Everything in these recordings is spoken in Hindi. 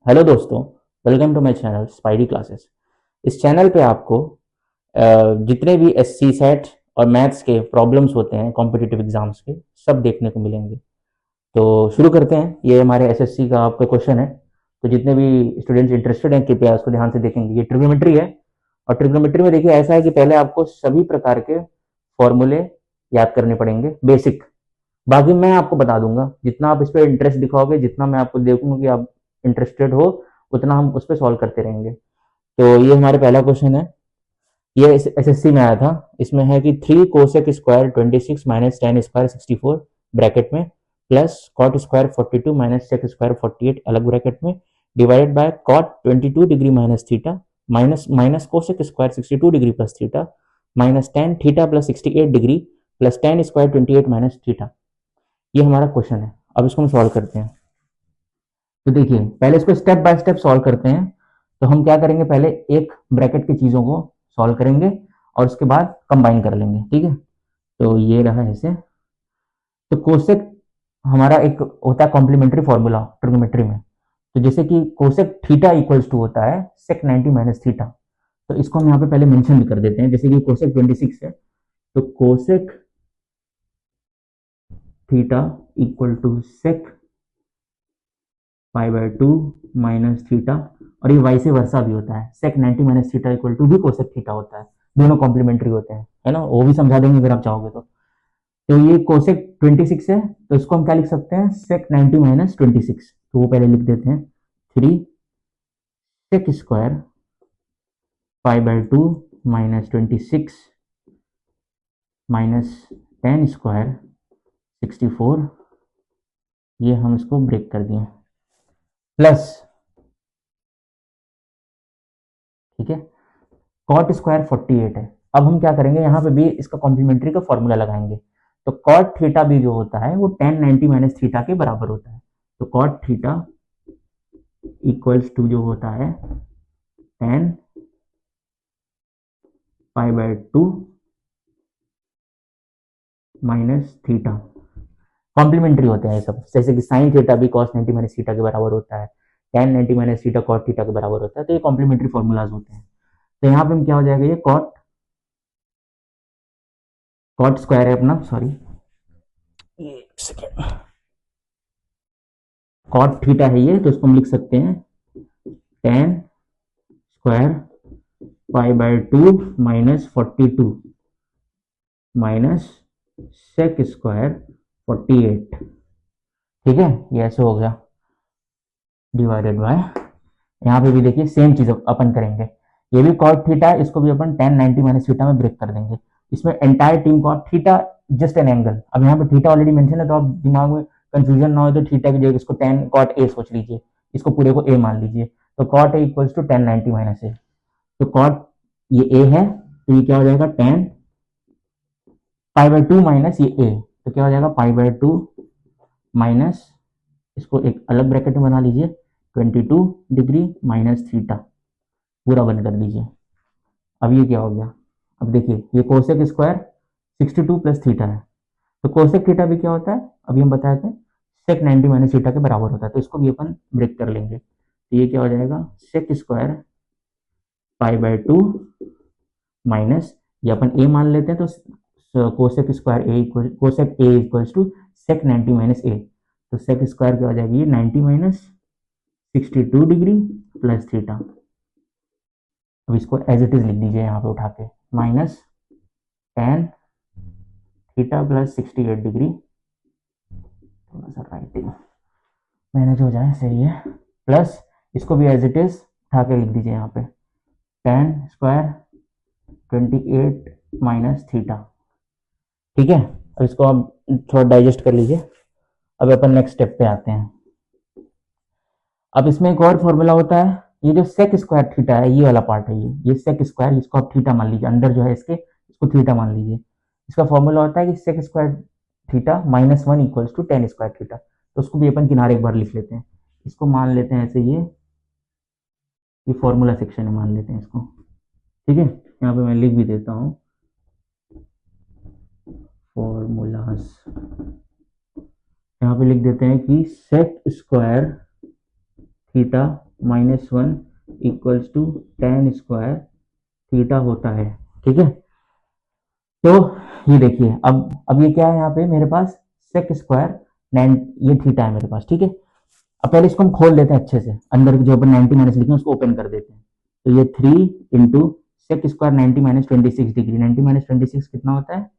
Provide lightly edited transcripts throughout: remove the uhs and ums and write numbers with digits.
हेलो दोस्तों, welcome to my channel Spidy classes. इस चैनल पे आपको जितने भी एससी सेट और मैथ्स के प्रॉब्लम्स होते हैं कॉम्पिटिटिव एग्जाम्स के, सब देखने को मिलेंगे। तो शुरू करते हैं। ये हमारे एसएससी का आपका क्वेश्चन है, तो जितने भी स्टूडेंट्स इंटरेस्टेड हैं कृपया उसको ध्यान से देखेंगे। ये ट्रिग्नोमेट्री है, और ट्रिग्नोमेट्री में देखिए ऐसा है कि पहले आपको सभी प्रकार के फॉर्मूले याद करने पड़ेंगे, बेसिक। बाकी मैं आपको बता दूंगा, जितना आप इस पर इंटरेस्ट दिखाओगे, जितना मैं आपको देखूंगा कि आप इंटरेस्टेड हो, उतना हम उस पर सॉल्व करते रहेंगे। तो ये हमारे पहला क्वेश्चन है। ये एसएससी में आया था। इसमें है कि 3 cosec square 26 minus ten square 64 bracket में, plus cot square 42 minus sec square 48 अलग ब्रैकेट में, divided by cot 22 degree minus theta minus minus cosec square 62 degree plus theta minus tan theta plus 68 degree plus tan square 28 minus theta. ये हमारा क्वेश्चन है। अब इसको हम सॉल्व करते हैं। तो देखिए, पहले इसको स्टेप बाय स्टेप सॉल्व करते हैं। तो हम क्या करेंगे, पहले एक ब्रैकेट की चीजों को सॉल्व करेंगे और उसके बाद कंबाइन कर लेंगे, ठीक है। तो ये रहा ऐसे। तो कोसेक हमारा एक होता है कॉम्प्लीमेंट्री फॉर्मूला ट्रिग्नोमेट्री में। तो जैसे कि कोसेक थीटा इक्वल्स टू होता है सेक 90 माइनस थीटा। तो इसको हम यहाँ पे पहले मेंशन भी कर देते हैं। जैसे कि कोसेक 26 है, तो cosec theta equal to sec pi by two minus theta. और ये वाइस वर्सा भी होता है, sec 90 minus theta equal to भी कोसेक थीटा होता है। दोनों कॉम्प्लीमेंट्री होते हैं, है ना। वो भी समझा देंगे अगर आप चाहोगे तो ये कोसेक 26 है, तो इसको हम क्या लिख सकते हैं, सेक 90 माइनस 26। तो वो पहले लिख देते हैं। 3 sec square pi by two minus 26 minus ten square 64। ये हम इसको ब्रेक कर दिए, प्लस, ठीक है, कॉट स्क्वायर 48 है। अब हम क्या करेंगे, यहाँ पे भी इसका कॉम्प्लीमेंट्री का फॉर्मूला लगाएंगे। तो कॉट थीटा भी जो होता है वो टेन 90 माइनस थीटा के बराबर होता है। तो कॉट थीटा इक्वल्स टू जो होता है tan pi by two minus theta. Complementary होते हैं ये सब, जैसे कि साइन थीटा भी कॉस 90 माइनस थीटा के बराबर होता है, tan 90 minus theta cot theta के बराबर होता है। तो ये कॉम्प्लीमेंट्री फॉर्मूलाज होते हैं। तो यहाँ पे हम क्या हो जाएगा, ये कॉट कॉट स्क्वायर है अपना, सॉरी, एक सेकेंड, कॉट थीटा है ये, तो इसको हम लिख सकते हैं tan square pi by two minus 42 minus sec square 48। ठीक है, ये ऐसे हो गया, डिवाइडेड बाय, यहाँ पे भी देखिए सेम चीज अपन करेंगे। ये भी कॉट थीटा है, इसको भी अपन टेन 90 माइनस थीटा में ब्रेक कर देंगे। इसमें entire term cot theta just an angle. अब यहाँ पे थीटा ऑलरेडी मेंशन है, तो आप दिमाग में कंफ्यूजन ना हो तो थीटा की जगह इसको टेन कॉट ए सोच लीजिए, इसको पूरे को ए मान लीजिए। तो cot A equals to tan 90 minus A. तो कॉट ये ए है, तो ये क्या हो जाएगा, ten pi by two minus ये ए, तो क्या हो जाएगा पाई बाय टू माइनस, इसको एक अलग ब्रैकेट में बना लीजिए, 22 डिग्री माइनस थीटा, पूरा बंद कर दीजिए। अब ये क्या हो गया, अब देखिए ये कोसेक स्क्वायर 62 प्लस थीटा है। तो कोसेक थीटा भी क्या होता है, अभी हम बताए थे, सेक 90 माइनस थीटा के बराबर होता है। तो इसको भी अपन ब्रेक कर लेंगे। तो ये क्या हो जाएगा, sec square pi by two minus, ये अपन ए मान लेते हैं, तो cosec square A equal cosec A equals to sec 90 minus A. तो सेक स्क्वायर क्या हो जाएगी, ये 90 माइनस 62 डिग्री प्लस थीटा। अब इसको एज इट इज लिख दीजिए यहाँ पे उठा के, minus tan theta plus 68 degree, थोड़ा सा राइटिंग मैनेज हो जाए, सही है, प्लस इसको भी एज इट इज उठा के लिख दीजिए यहाँ पे, टेन स्क्वायर 28 माइनस थीटा। ठीक है, अब इसको आप थोड़ा डाइजेस्ट कर लीजिए। अब अपन नेक्स्ट स्टेप पे आते हैं। अब इसमें एक और फॉर्मूला होता है, ये जो सेक स्क्वायर थीटा है, ये वाला पार्ट है, ये सेक स्क्वायर, इसको आप थीटा मान लीजिए, अंदर जो है इसके, इसको थीटा मान लीजिए। इसका फॉर्मूला होता है कि sec square theta minus one equals to tan square theta. तो उसको भी अपन किनारे एक बार लिख लेते हैं, इसको मान लेते हैं ऐसे, ये फॉर्मूला सेक्शन में मान लेते हैं इसको। ठीक है, यहाँ पे मैं लिख भी देता हूँ फॉर्मूलास, यहाँ पे लिख देते हैं कि sec square theta -1 equals to tan square theta होता है। ठीक है, तो ये देखिए अब ये क्या है, यहाँ पे मेरे पास सेक स्क्वायर ये थीटा है मेरे पास। ठीक है, अब पहले इसको हम खोल लेते हैं अच्छे से, अंदर जो अपन 90 माइनस लिखे उसको ओपन कर देते हैं। तो ये 3 into sec square 90 minus 26 degree, 90 minus 26 कितना होता है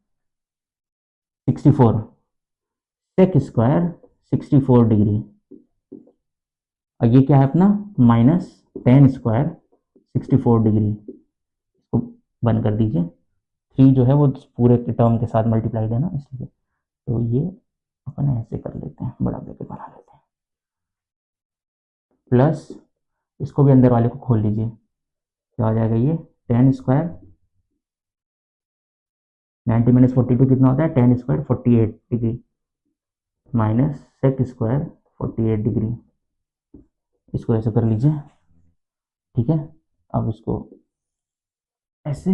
64, सेक स्क्वायर 64 डिग्री। और ये क्या है अपना माइनस tan स्क्वायर 64 डिग्री, इसको बंद कर दीजिए। 3 जो है वो पूरे टर्म के साथ मल्टीप्लाइड है ना, इसलिए तो ये अपन ऐसे कर लेते हैं, बड़ा ब्रैकेट बना लेते हैं, प्लस इसको भी अंदर वाले को खोल लीजिए, क्या हो जाएगा ये tan स्क्वायर 90 माइनस 42 कितना होता है tan square 48 degree minus sec square 48 degree, इसको ऐसे कर लीजिए। ठीक है, अब इसको ऐसे,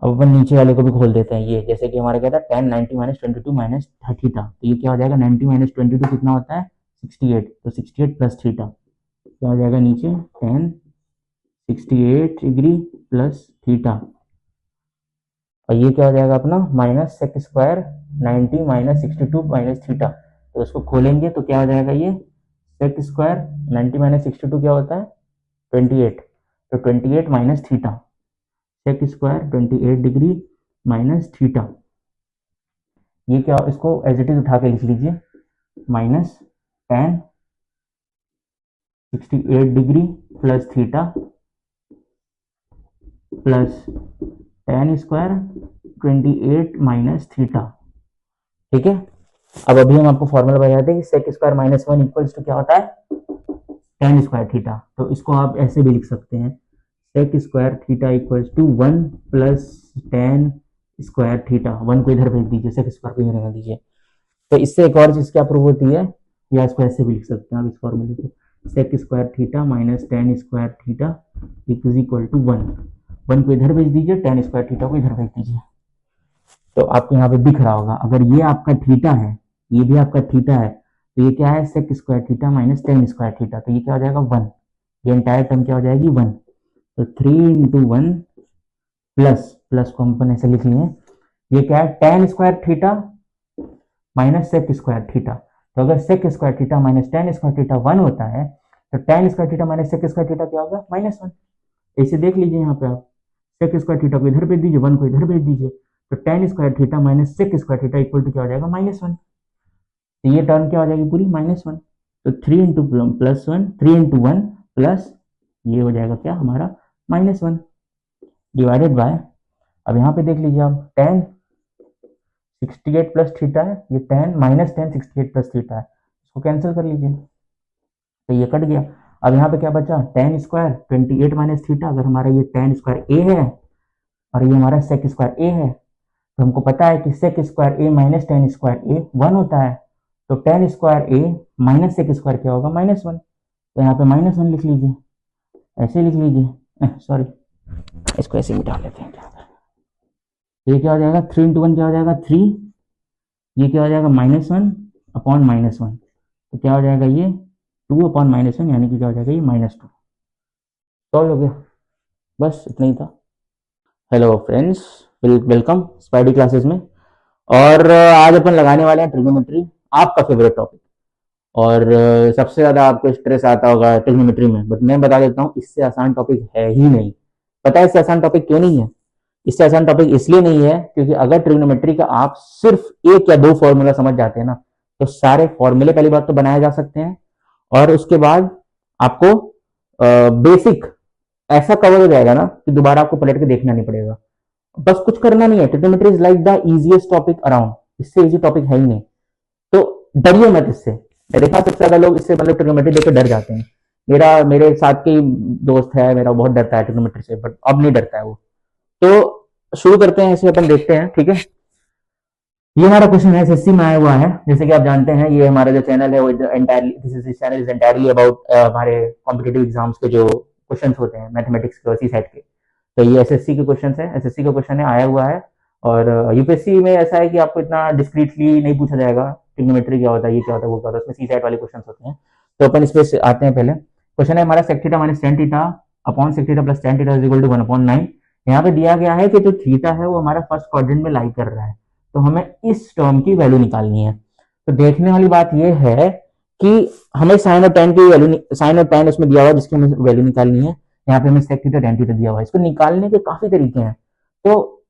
अब अपन नीचे वाले को भी खोल देते हैं। ये जैसे कि हमारा क्या था tan 90 माइनस 22 माइनस थीटा, तो ये क्या हो जाएगा 90 माइनस 22 कितना होता है 68, तो 68 प्लस थीटा क्या हो जाएगा नीचे tan 68 डिग्री प्लस थीटा, और ये क्या हो जाएगा अपना minus sec square 90 minus 62 minus theta, तो इसको खोलेंगे तो क्या हो जाएगा ये सेक स्क्वायर 90 माइनस 62 क्या होता है 28, तो 28 minus theta, sec square 28 degree minus theta, ये क्या, इसको एज इट इज उठा के लिख लीजिए, minus tan 68 degree plus theta plus tan square 28 minus theta. ठीक है, अब अभी हम आपको फॉर्मूला बताते हैं कि sec square minus 1 equals to क्या होता है tan स्क्वायर थीटा, तो इसको आप ऐसे भी लिख सकते हैं sec square theta equals to 1 plus tan square theta, 1 को इधर भेज दीजिए, सेक स्क्वायर को इधर रहने दीजिए। तो इससे एक और चीज क्या प्रूव होती है, या इसको ऐसे भी लिख सकते हैं आप इस फॉर्मूले को, sec square theta minus tan square theta is equal to 1 को इधर भेज दीजिए, tan स्क्वायर थीटा को इधर भेज दीजिए। तो आपको यहाँ पे दिख रहा होगा, अगर ये आपका थीटा है, ये भी आपका थीटा है, तो ये क्या है sec square theta minus tan square theta, तो ये क्या हो जाएगा 1, ये एंटायर टर्म क्या हो जाएगी 1, तो 3 इंटू 1 प्लस को हम अपन ऐसे लिख लिए, ये क्या है tan square theta minus sec square theta, तो अगर sec square theta minus tan square theta 1 होता है, तो tan square theta minus sec square theta क्या होगा -1। ऐसे देख लीजिए यहाँ पे आप, सेक स्क्वायर थीटा को इधर भेज दीजिए, 1 को इधर भेज दीजिए, तो tan square theta minus sec square theta equal to क्या हो जाएगा -1, तो ये टर्म क्या हो जाएगी पूरी -1, तो 3 इंटू प्लस 1, 3 इंटू 1 प्लस ये हो जाएगा क्या हमारा -1 डिवाइडेड बाय, अब यहाँ पे देख लीजिए आप tan 68 प्लस थीटा है, ये tan minus tan 68 plus theta है, इसको कैंसिल कर लीजिए, तो ये कट गया। अब यहाँ पे क्या बचा tan स्क्वायर 28 माइनस थीटा, अगर हमारा ये tan स्क्वायर ए है और ये हमारा सेक स्क्वायर ए है, तो हमको पता है कि सेक स्क्वायर ए माइनस tan स्क्वायर ए 1 होता है, तो tan स्क्वायर ए माइनस सेक स्क्वायर क्या होगा -1, तो यहाँ पे -1 लिख लीजिए, ऐसे लिख लीजिए, सॉरी इसको ऐसे मिटा लेते हैं, ये क्या हो जाएगा 3 इंटू 1 क्या हो जाएगा 3, ये क्या हो जाएगा -1 अपॉन -1, तो क्या हो जाएगा ये 2 अपॉन -1, यानी कि क्या हो जाएगा ये -2, सॉल्व हो गया, बस इतना ही था। Hello friends, welcome spidey classes में, और आज अपन लगाने वाले हैं ट्रिग्नोमेट्री, आपका फेवरेट टॉपिक, और सबसे ज्यादा आपको स्ट्रेस आता होगा ट्रिग्नोमेट्री में, बट मैं बता देता हूँ इससे आसान टॉपिक है ही नहीं। पता है इससे आसान टॉपिक क्यों नहीं है? इससे आसान टॉपिक इसलिए नहीं है क्योंकि अगर ट्रिग्नोमेट्री का आप सिर्फ 1 या 2 फॉर्मूला समझ जाते हैं ना, तो सारे फॉर्मूले पहली बात तो बनाए जा सकते हैं, और उसके बाद आपको बेसिक ऐसा कवर हो जाएगा ना कि दोबारा आपको पलट के देखना नहीं पड़ेगा, बस कुछ करना नहीं है। Trigonometry is like the easiest topic around, इससे इजी टॉपिक है ही नहीं, तो डरिए मत इससे। मैं देखा सबसे ज्यादा लोग इससे मतलब ट्रिग्नोमेट्री देख के डर जाते हैं, मेरे साथ के दोस्त है मेरा, बहुत डरता है ट्रिग्नोमेट्री से, बट अब नहीं डरता है वो। तो शुरू करते हैं, इसे अपन देखते हैं, ठीक है। ये हमारा क्वेश्चन है, एसएससी में आया हुआ है, जैसे कि आप जानते हैं ये हमारा जो चैनल है वो entirely, this channel is entirely about हमारे कॉम्पिटिटिव एग्जाम्स के जो क्वेश्चंस होते हैं मैथमेटिक्स के उसी सेट के, तो ये एसएससी के क्वेश्चंस है, एसएससी का क्वेश्चन है, आया हुआ है। और यूपीएससी में ऐसा है कि आपको इतना डिस्क्रीटली नहीं पूछा जाएगा ट्रिग्नोमेट्री क्या होता है, ये क्या होता है, वो क्या होता है, उसमें सी सेट वाले क्वेश्चंस होते हैं, तो अपन इस पे आते हैं। पहले क्वेश्चन है हमारा sec theta minus tan theta upon sec theta plus tan theta is equal to 1/9। यहाँ पे दिया गया है कि जो थीटा है वो हमारा फर्स्ट क्वाड्रेंट में लाई कर रहा है, तो हमें इस टर्म की वैल्यू निकालनी है। तो देखने वाली बात ये है कि हमें साइन और टेन की वैल्यू, साइन और टेन उसमें दिया हुआ जिसकी हमें वैल्यू निकालनी है। यहाँ पे हमें सेक थीटा टेन थीटा दिया हुआ है, इसको निकालने के काफी तरीके हैं। तो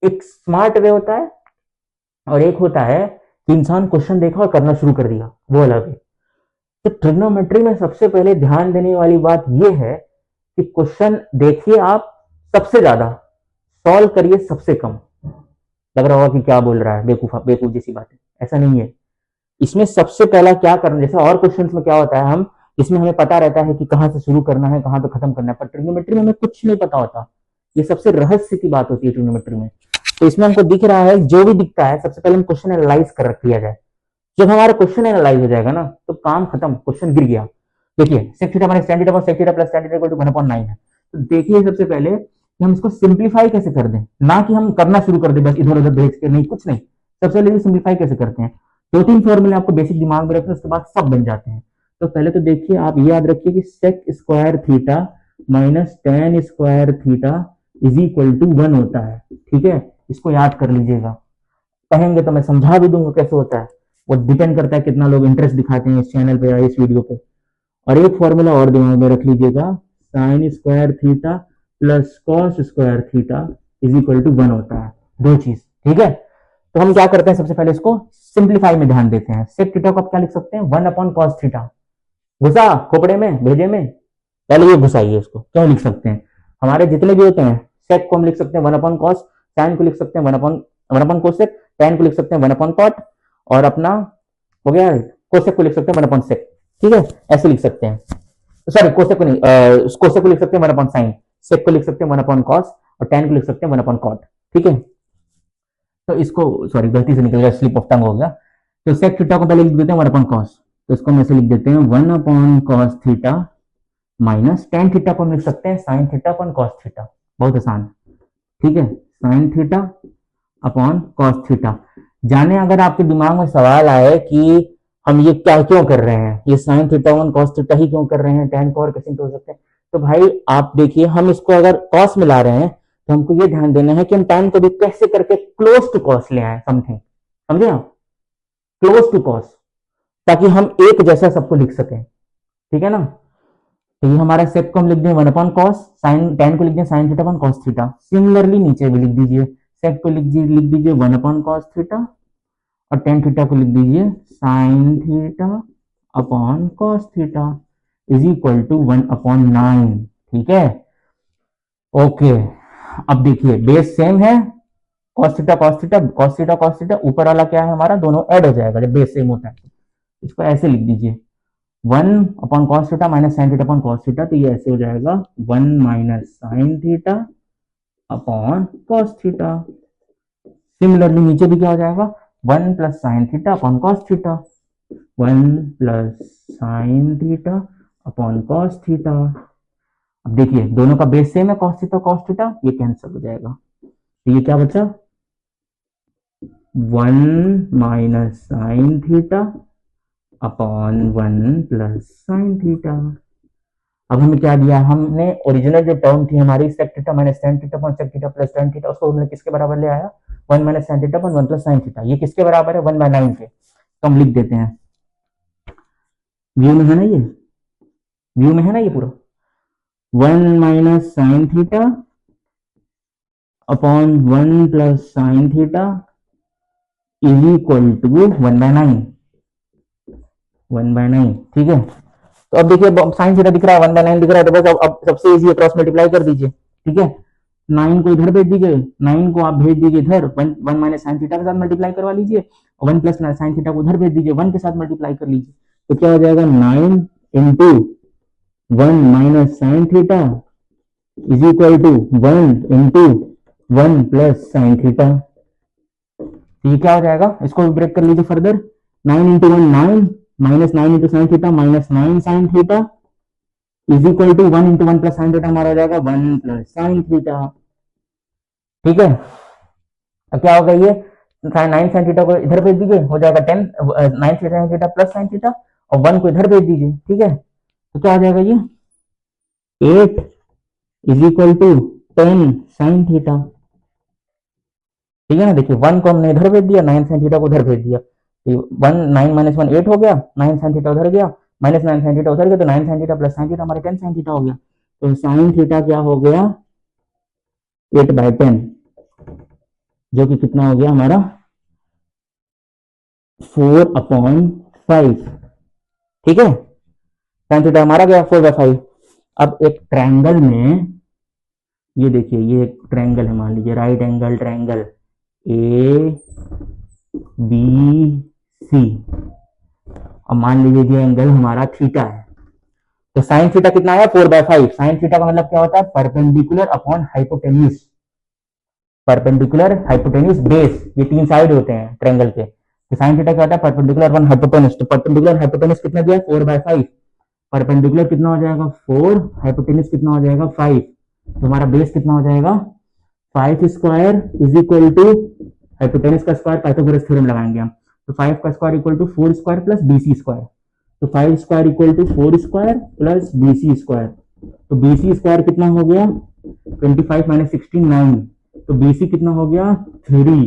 एक स्मार्ट वे होता है और एक होता है कि इंसान क्वेश्चन देखा और करना शुरू कर दिया, वो अलग है। तो ट्रिग्नोमेट्री में सबसे पहले ध्यान देने वाली बात यह है कि क्वेश्चन देखिए आप सबसे ज्यादा, सॉल्व करिए सबसे कम। लग रहा होगा कि क्या बोल रहा है, बेवकूफ बेवकूफ जैसी बात है, ऐसा नहीं है। इसमें सबसे पहला क्या करना, जैसे और क्वेश्चंस में क्या होता है, हम इसमें हमें पता रहता है कि कहां से शुरू करना है, कहां पे खत्म करना है, पर ट्रिग्नोमेट्री में हमें कुछ नहीं पता होता। ये सबसे रहस्य की बात होती है ट्रिग्नोमेट्री में। तो इसमें हमको दिख रहा है, जो भी दिखता है सबसे पहले हम क्वेश्चन एनालाइज कर किया जाए। जब हमारा क्वेश्चन एनालाइज हो जाएगा ना, तो काम खत्म, क्वेश्चन गिर गया। देखिए sec theta minus tan theta और sec theta plus tan theta equal to 1/9 है। तो देखिए सबसे पहले कि हम इसको सिंप्लीफाई कैसे कर दें, ना कि हम करना शुरू कर दें बस इधर उधर भेज के, नहीं कुछ नहीं। सबसे पहले सिंप्लीफाई कैसे करते हैं, दो तीन फॉर्मूले आपको बेसिक दिमाग में रखना, उसके बाद सब बन जाते हैं। तो पहले तो देखिए आप ये याद रखिए कि sec square theta minus ten square theta is equal to 1 होता है। ठीक है, इसको याद कर लीजिएगा। कहेंगे तो मैं समझा भी दूंगा कैसे होता है, वो डिपेंड करता है कितना लोग इंटरेस्ट दिखाते हैं इस चैनल पे या इस वीडियो पे। और एक फॉर्मूला और दिमाग में रख लीजिएगा, sine square theta plus cos square theta is equal to 1 होता है। दो चीज, ठीक है। तो हम क्या करते हैं, सबसे पहले इसको सिंप्लीफाई में ध्यान देते हैं। सेक थीटा को आप क्या लिख सकते हैं, 1/cos थीटा। घुसा खोपड़े में, भेजे में, पहले ये घुसाइए इसको। क्यों लिख सकते हैं, हमारे जितने भी होते हैं, सेक को हम लिख सकते हैं 1/cos, साइन को लिख सकते हैं 1/cosec, टेन को लिख सकते हैं 1/cot, और अपना हो गया कोसेक को लिख सकते हैं 1/sec। ठीक है, ऐसे लिख सकते हैं। सॉरी कोसेक को नहीं, कोसेक को लिख सकते हैं 1/sin, सेक को लिख सकते हैं 1/cos और टेन को लिख सकते हैं 1/cot। ठीक है, तो इसको सॉरी गलती से निकल गया, स्लिप ऑफ टंग हो गया। तो सेक थीटा को पहले लिख देते हैं 1/cos, तो इसको हम ऐसे लिख देते हैं 1/cos theta minus tan theta को हम लिख सकते हैं sign theta upon cos theta. बहुत आसान, ठीक है, sign theta upon cos theta. जाने अगर आपके दिमाग में सवाल आए कि हम ये क्या क्यों कर रहे हैं, ये sine theta one cos theta ही क्यों कर रहे हैं, टेन को और कैसे हो सकते हैं, तो भाई आप देखिए, हम इसको अगर कॉस में ला रहे हैं तो हमको ये ध्यान देना है कि हम टेन को भी कैसे करके क्लोज टू कॉस ले आए, समथिंग, समझे आप, क्लोज टू कॉस, ताकि हम एक जैसा सबको लिख सकें। ठीक है ना, तो ये हमारा सेक को हम लिख दें 1/cos, साइन टेन को लिख दें sign theta upon cos theta. Similarly नीचे भी लिख दीजिए, सेक को लिख दीजिए 1/cos थीटा और टेन थीटा को लिख दीजिए sine theta upon cos theta is equal to 1/9। ठीक है, ओके। अब देखिए बेस सेम है, cos theta cos theta cos theta cos theta, ऊपर वाला क्या है हमारा, दोनों ऐड हो जाएगा जब बेस सेम होता है। इसको ऐसे लिख दीजिए 1/cos theta minus sine theta upon cos theta, तो ये ऐसे हो जाएगा 1 minus sine theta upon cos theta. Similarly नीचे भी क्या हो जाएगा, 1 plus sine theta upon cos theta, 1 plus sine theta upon cos theta. अब देखिए दोनों का बेस सेम है, कॉस थीटा, ये कैंसिल हो जाएगा, तो ये क्या बचा, 1 minus sine theta upon 1 plus sine theta. अब हमें क्या दिया, हमने ओरिजिनल जो टर्म थी हमारी sec theta minus tan theta upon sec theta plus tan theta, उसको हमने किसके बराबर ले आया, 1 minus sine theta upon 1 plus sine theta. ये किसके बराबर है, 1/9 के। तो हम लिख देते हैं, व्यू में है ना, ये व्यू में है ना, ये पूरा 1 minus sine theta upon 1 plus sine theta is equal to 1/9, 1/9। ठीक है, तो अब देखिए साइन थीटा दिख रहा है, 1/9 दिख रहा है, तो बस अब सबसे इजी क्रॉस मल्टीप्लाई कर दीजिए। ठीक है, 9 को इधर भेज दीजिए, 9 को आप भेज दीजिए इधर, 1 माइनस साइन थीटा के साथ मल्टीप्लाई करवा लीजिए, और 1 प्लस साइन थीटा को उधर भेज दीजिए, 1 के साथ मल्टीप्लाई कर लीजिए, तो क्या हो जाएगा 9 into 1 minus sine theta is equal to 1 into 1 plus sine theta. ये क्या हो जाएगा, इसको ब्रेक कर लीजिए further, 9 into 1 9 minus 9 into sine theta minus 9 sine theta is equal to 1 into 1 plus sine theta, हमारा हो जाएगा 1 प्लस साइन थीटा। ठीक है, अब क्या होगा, ये 9 साइन थीटा को इधर भेज दीजिए, हो जाएगा 10 9 sine theta plus sine theta, और 1 को इधर भेज दीजिए, ठीक है। तो क्या आ जाएगा ये 8 is equal to 10 sine theta, ठीक है ना। देखिए 1 को हमने इधर भेज दिया, 9 साइन थीटा को उधर भेज दिया, तो 1 9 माइनस 1 8 हो गया, 9 साइन थीटा उधर गया, माइनस 9 साइन थीटा उधर गया, तो 9 sine theta plus sine theta हमारे 10 साइन थीटा हो गया। तो साइन थीटा क्या हो गया 8/10, जो कि कितना हो गया हमारा 4/5, ठीक है। साइन थीटा हमारा गया 4/5। अब एक ट्रायंगल में ये देखिए, ये एक ट्रायंगल है, मान लीजिए right angle triangle A B C, और मान लीजिए ये एंगल हमारा थीटा है। तो साइन थीटा कितना आया 4/5। साइन थीटा का मतलब क्या होता है perpendicular upon hypotenuse, perpendicular hypotenuse base, ये 3 साइड होते हैं ट्रायंगल के। तो साइन थीटा क्या होता है परपेंडिकुलर अपॉन हाइपोटेन्यूज। तो परपेंडिकुलर हाइपोटेन्यूज कितना दिया 4/5, परपेंडिकुलर कितना हो जाएगा 4, हाइपोटेन्यूज कितना हो जाएगा 5। तो हमारा बेस कितना हो जाएगा 5 square is equal to hypotenuse का स्क्वायर, पाइथागोरस थ्योरम लगाएंगे हम। तो 5 का square equal to 4 square plus BC square. तो 5 square equal to 4 square plus BC square. तो बीसी स्क्वायर कितना हो गया 25 माइनस 16 9। तो बीसी कितना हो गया 3,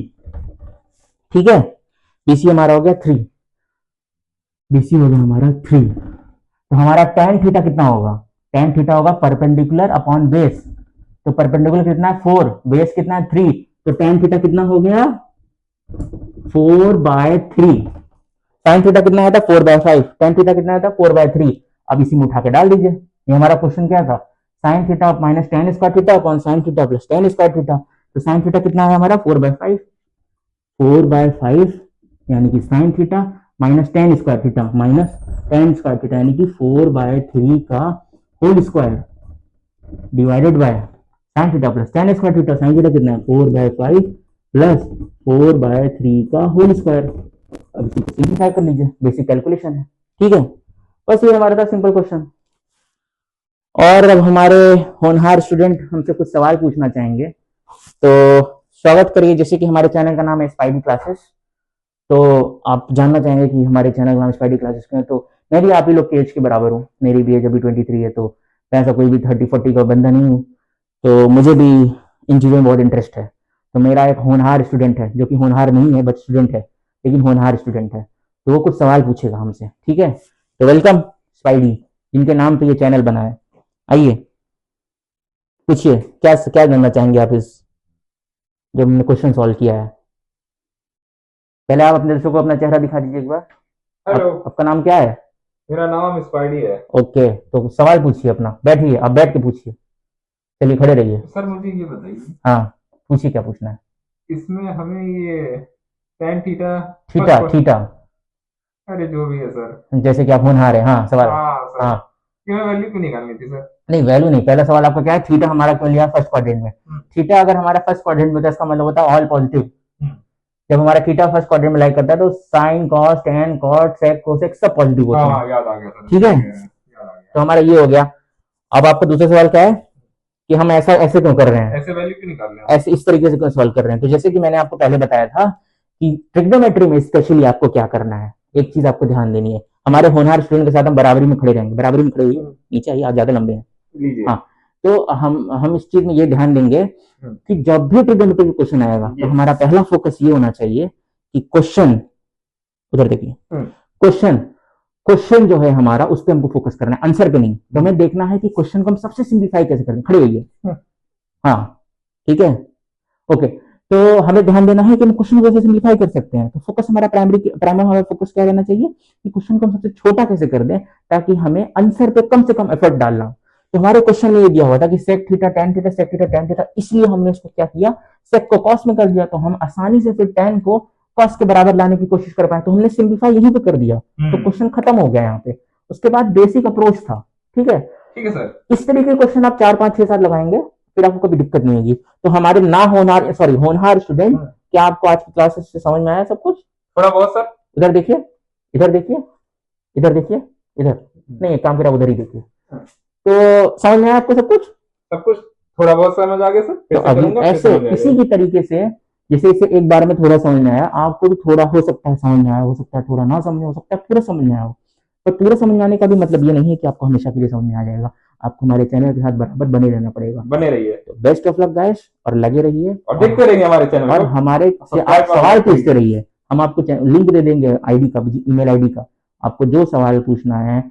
ठीक है। बीसी हमारा हो गया 3, बीसी हो गया हमारा 3। तो हमारा tan थीटा कितना होगा, tan थीटा होगा परपेंडिकुलर अपॉन बेस। तो परपेंडिकुलर कितना है 4, बेस कितना है 3, तो tan थीटा कितना हो गया 4/3। साइन थीटा कितना आया था 4/5, tan थीटा कितना आया था 4/3। अब इसी में उठा के डाल दीजिए, ये हमारा क्वेश्चन क्या था sine theta minus tan square theta upon sine theta plus tan square theta. तो साइन थीटा कितना है हमारा 4/5, 4/5 यानी कि sine theta minus tan square theta minus tan square theta यानी कि 4/3 का whole square divided by sine theta plus tan square theta. Sine theta कितना है 4/5 प्लस 4/3 का होल स्क्वायर। अब इसको सिंप्लीफाई कर लीजिए, बेसिक कैलकुलेशन है, ठीक है। बस ये हमारा था सिंपल क्वेश्चन। और अब हमारे होनहार स्टूडेंट हमसे कुछ सवाल पूछना चाहेंगे, तो स्वागत करिए। जैसे कि हमारे चैनल का नाम है स्पाइडी क्लासेस, तो आप जानना चाहेंगे कि हमारे चैनल का नाम स्पाइडी क्लासेस क्यों है। तो मैं भी आप ही लोग के एज के बराबर हूँ, मेरी भी एज अभी 23 है, तो मैं ऐसा कोई भी 30-40 का बंदा नहीं हूँ। तो मुझे भी इन चीज़ों में बहुत इंटरेस्ट है। तो मेरा एक होनहार स्टूडेंट है, जो कि होनहार नहीं है बट स्टूडेंट है, लेकिन होनहार स्टूडेंट है, तो वो कुछ सवाल पूछेगा हमसे, ठीक है। तो वेलकम स्पाइडी, जिनके नाम पे ये चैनल बना है। आइए पूछिए, क्या क्या जानना चाहेंगे आप इस जो हमने क्वेश्चन सॉल्व किया है। पहले आप अपने दर्शकों को अपना चेहरा दिखा दीजिए एक बार। हेलो, आपका नाम क्या है? मेरा नाम स्पाइडी है। ओके, तो सवाल पूछिए अपना, बैठिए, आप बैठ के पूछिए, चलिए खड़े रहिए। सर मुझे ये बताइए, हाँ पूछिए, क्या पूछना है। इसमें हमें ये tan theta theta, first, theta अरे जो भी है सर। जैसे कि आप होनहार है, हाँ सवाल। हाँ सर, हाँ ये मैं वैल्यू क्यों निकालनी थी सर? नहीं, वैल्यू नहीं, पहला सवाल आपका क्या है थीटा हमारा क्यों लिया फर्स्ट क्वाड्रेंट में। हम्म, थीटा अगर हमारा फर्स्ट क्वाड्रेंट में, तो इसका मतलब होता है ऑल पॉजिटिव। हम्म, जब हमारा थीटा फर्स्ट क्वाड्रेंट में लाइक करता है तो sine cos tan cot sec cosec सब पॉजिटिव होते हैं, हाँ याद आ गया सर, ठीक है। याद आ तो गया। हमारा ये हो गया। अब आपका दूसरा सवाल क्या है कि हम ऐसा ऐसे क्यों कर रहे हैं, ऐसे वैल्यू क्यों निकाल रहे हैं? ऐसे इस तरीके से क्यों सॉल्व कर रहे हैं। तो जैसे कि मैंने आपको पहले बताया था कि ट्रिग्नोमेट्री में स्पेशली आपको क्या करना है, एक चीज आपको ध्यान देनी है। हमारे होनहार स्टूडेंट के साथ हम बराबरी में खड़े रहेंगे, बराबरी में खड़े हुए नीचे आइए, आप ज्यादा लंबे हैं। लीजिए। हाँ, तो हम इस चीज में ये ध्यान देंगे कि जब भी ट्रिग्नोमेट्री का क्वेश्चन आएगा तो हमारा पहला फोकस ये होना चाहिए कि क्वेश्चन, उधर देखिए, क्वेश्चन क्वेश्चन जो है हमारा उस पर हमको फोकस करना है, आंसर पे नहीं। तो हमें देखना है कि क्वेश्चन को हम सबसे सिंप्लीफाई कैसे करें। खड़े होइए, हाँ ठीक है, ओके। तो हमें ध्यान देना है कि हम क्वेश्चन को कैसे सिंप्लीफाई कर सकते हैं। तो फोकस हमारा प्राइमरी हमारा फोकस क्या रहना चाहिए कि क्वेश्चन को हम सबसे छोटा कैसे कर दें, ताकि हमें आंसर पे कम से कम एफर्ट डालना। तो हमारे क्वेश्चन में ये दिया हुआ था कि sec theta tan theta sec theta tan theta, इसलिए हमने इसको क्या किया सेक को कॉस में कर दिया, तो हम आसानी से फिर tan को कॉस के बराबर लाने की कोशिश कर पाए। तो हमने सिंप्लीफाई यहीं पे कर दिया, तो क्वेश्चन खत्म हो गया यहाँ पे। उसके बाद बेसिक अप्रोच था, ठीक है। ठीक है सर। इस तरीके के क्वेश्चन आप 4 5 6 7 लगाएंगे, फिर आपको कभी दिक्कत नहीं होगी। तो हमारे ना होनहार सॉरी होनहार स्टूडेंट, क्या आपको आज की क्लासेस से समझ में आया सब कुछ? थोड़ा बहुत सर। उधर देखिए, इधर देखिए, इधर देखिए, इधर नहीं, एक काम करिए, उधर ही देखिए। तो समझ में आया आपको सब कुछ? सब कुछ थोड़ा बहुत समझ आ गया सर। तो अभी ऐसे इसी की तरीके से, जैसे इसे एक बार में थोड़ा समझ में आया, आपको भी थोड़ा हो सकता है समझ में आया, हो सकता है थोड़ा ना समझ में, हो सकता है पूरा समझ में आया हो। पर पूरा समझ में आने का भी मतलब ये नहीं है कि आपको हमेशा के लिए समझ में आ जाएगा, आपको हमारे चैनल के साथ बराबर बने रहना पड़ेगा। बने रहिए तो बेस्ट ऑफ लक गाइस, और लगे रहिए और देखते रहिए हमारे चैनल और को। हमारे से सब्सक्राइब आप सवाल करिए। पूछते रहिए। हम आपको लिंक दे देंगे आईडी का, ईमेल आईडी का, आपको जो सवाल पूछना है,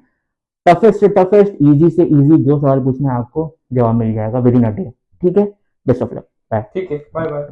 टफेस्ट से टफेस्ट, इजी से इजी, जो सवाल पूछना है आपको जवाब मिल जाएगा विद इन अ डे। ठीक है, बेस्ट ऑफ लक, बाय। ठीक है, बाय बाय।